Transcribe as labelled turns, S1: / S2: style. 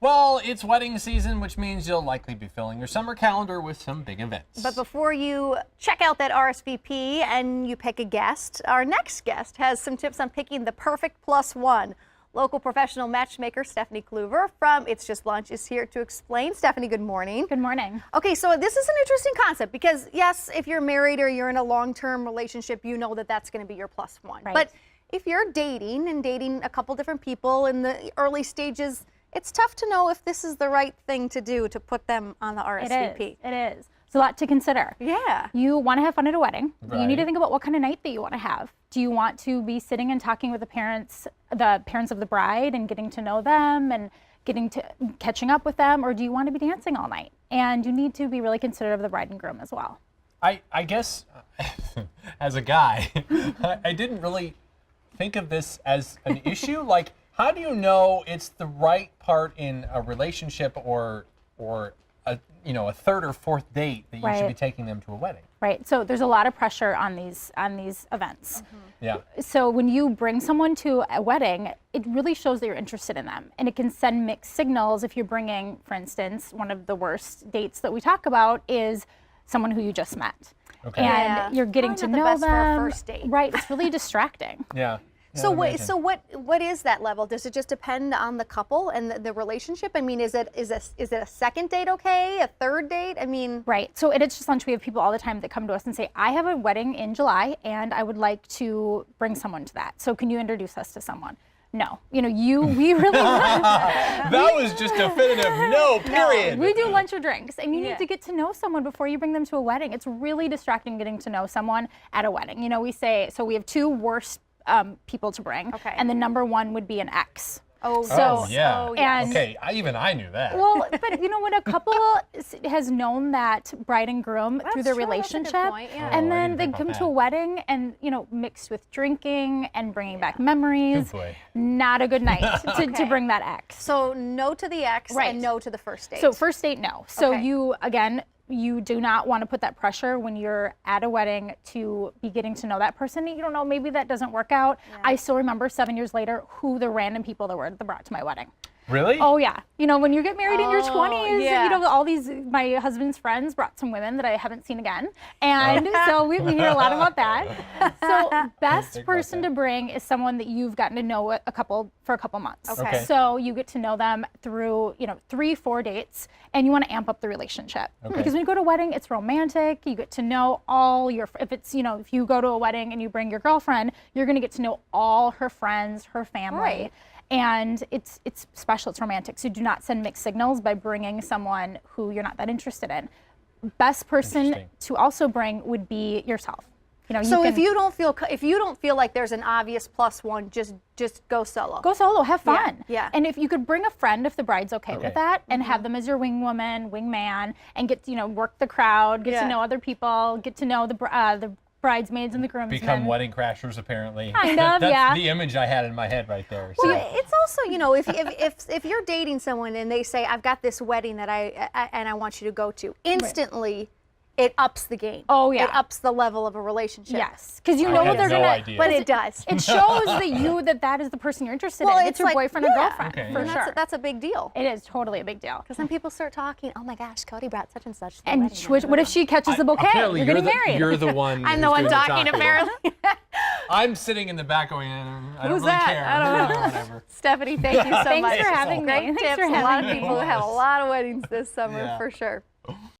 S1: Well, it's wedding season, which means you'll likely be filling your summer calendar with some big events.
S2: But before you check out that RSVP and you pick a guest, our next guest has some tips on picking the perfect plus one. Local professional matchmaker Stephanie Kluver from It's Just Lunch is here to explain. Stephanie, good morning.
S3: Good morning.
S2: Okay, so this is an interesting concept because, yes, if you're married or you're in a long-term relationship, you know that that's going to be your plus one.
S3: Right.
S2: But if you're dating a couple different people in the early stages, it's tough to know if this is the right thing to do to put them on the RSVP.
S3: It is. It's a lot to consider.
S2: Yeah.
S3: You want to have fun at a wedding. You need to
S1: Right.
S3: think about what kind of night that you want to have. Do you want to be sitting and talking with the parents of the bride and getting to know them and catching up with them, or do you want to be dancing all night? And you need to be really considerate of the bride and groom as well.
S1: I guess, as a guy, I didn't really think of this as an issue. Like, how do you know it's the right part in a relationship or a third or fourth date that you should be taking them to a wedding?
S3: Right. So there's a lot of pressure on these events.
S1: Yeah.
S3: So when you bring someone to a wedding, it really shows that you're interested in them. And it can send mixed signals if you're bringing, for instance, one of the worst dates that we talk about is someone who you just met.
S1: Okay.
S3: And you're getting to
S2: Probably
S3: know
S2: not the best
S3: them.
S2: for a first date.
S3: Right. It's really distracting.
S1: Yeah.
S2: So
S1: imagine.
S2: what is that level? Does it just depend on the couple and the relationship? I mean, is it a second date okay? A third date? I mean,
S3: Right. So at It's Just Lunch, we have people all the time that come to us and say, I have a wedding in July and I would like to bring someone to that. So can you introduce us to someone? No. We really
S1: That was just definitive no, period.
S3: we do lunch or drinks, and you
S2: Yeah.
S3: need to get to know someone before you bring them to a wedding. It's really distracting getting to know someone at a wedding. We say, so we have two worst people to bring,
S2: Okay.
S3: and the number one would be an ex.
S2: oh,
S1: Oh, yeah.
S2: oh, yeah.
S3: And
S1: Okay, I knew that.
S3: well, but when a couple has known that bride and groom through their
S2: true, that's a good
S3: relationship,
S2: point, yeah.
S1: Oh, I
S3: and then
S1: didn't
S3: they
S1: think
S3: come
S1: about
S3: to a
S1: that.
S3: wedding and mixed with drinking and bringing back memories,
S1: Good boy.
S3: not a good night to
S2: Okay.
S3: bring that ex.
S2: So no to the ex
S3: Right.
S2: and no to the first date.
S3: So first date, no. So
S2: Okay.
S3: you do not want to put that pressure when you're at a wedding to be getting to know that person. You don't know, maybe that doesn't work out. I still remember 7 years later who the random people that brought to my wedding.
S1: Really?
S3: Oh yeah, when you get married in your 20s,
S2: yeah.
S3: all my husband's friends brought some women that I haven't seen again, and so we hear a lot about that. So best
S1: Think about
S3: person
S1: that.
S3: to bring is someone that you've gotten to know for a couple months.
S2: Okay.
S3: So you get to know them through 3-4 dates, and you want to amp up the relationship because when you go to a wedding, it's romantic. You get to know all your if you go to a wedding and you bring your girlfriend, you're going to get to know all her friends, her family.
S2: Right.
S3: And it's special, it's romantic. So do not send mixed signals by bringing someone who you're not that interested in. Best person
S1: Interesting.
S3: to also bring would be yourself.
S2: So if you don't feel like there's an obvious plus one, just go solo.
S3: go solo, have fun.
S2: yeah.
S3: And if you could bring a friend, if the bride's okay
S1: Okay.
S3: with that, and have them as your wing woman, wing man, and get to work the crowd, get
S2: Yeah.
S3: to know other people, get to know the bridesmaids and the groomsmen.
S1: Become wedding crashers, apparently.
S3: Kind of,
S1: That's
S3: yeah.
S1: the image I had in my head right there. So.
S2: Well, it's also, if you're dating someone and they say, I've got this wedding that I want you to go to, instantly it ups the game.
S3: Oh, yeah.
S2: It ups the level of a relationship.
S3: Yes, because you
S1: I
S3: know
S1: had
S3: they're
S1: no
S3: gonna.
S1: idea.
S2: But it does.
S3: It shows that is the person you're interested in. It's your
S2: like,
S3: boyfriend
S2: yeah.
S3: or girlfriend,
S1: Okay,
S3: for
S1: yeah.
S3: sure.
S2: That's a big deal.
S3: It is totally a big deal.
S2: Because then people start talking, oh my gosh, Cody brought such and such to the
S3: And
S2: wedding.
S3: what if she catches the bouquet?
S1: Apparently,
S3: You're getting married.
S1: You're the one.
S2: I'm
S1: who's
S2: the one
S1: doing
S2: talking, apparently.
S1: I'm sitting in the back going, I don't
S2: Who's
S1: really
S2: that?
S1: care.
S2: I don't know.
S1: Whatever.
S2: Stephanie, thank you so
S3: Thanks
S2: much.
S3: for having me.
S2: Great
S3: Thanks
S2: tips.
S3: for
S2: A lot
S3: having
S2: of
S3: me.
S2: people have a lot of weddings this summer,
S1: Yeah.
S2: for sure.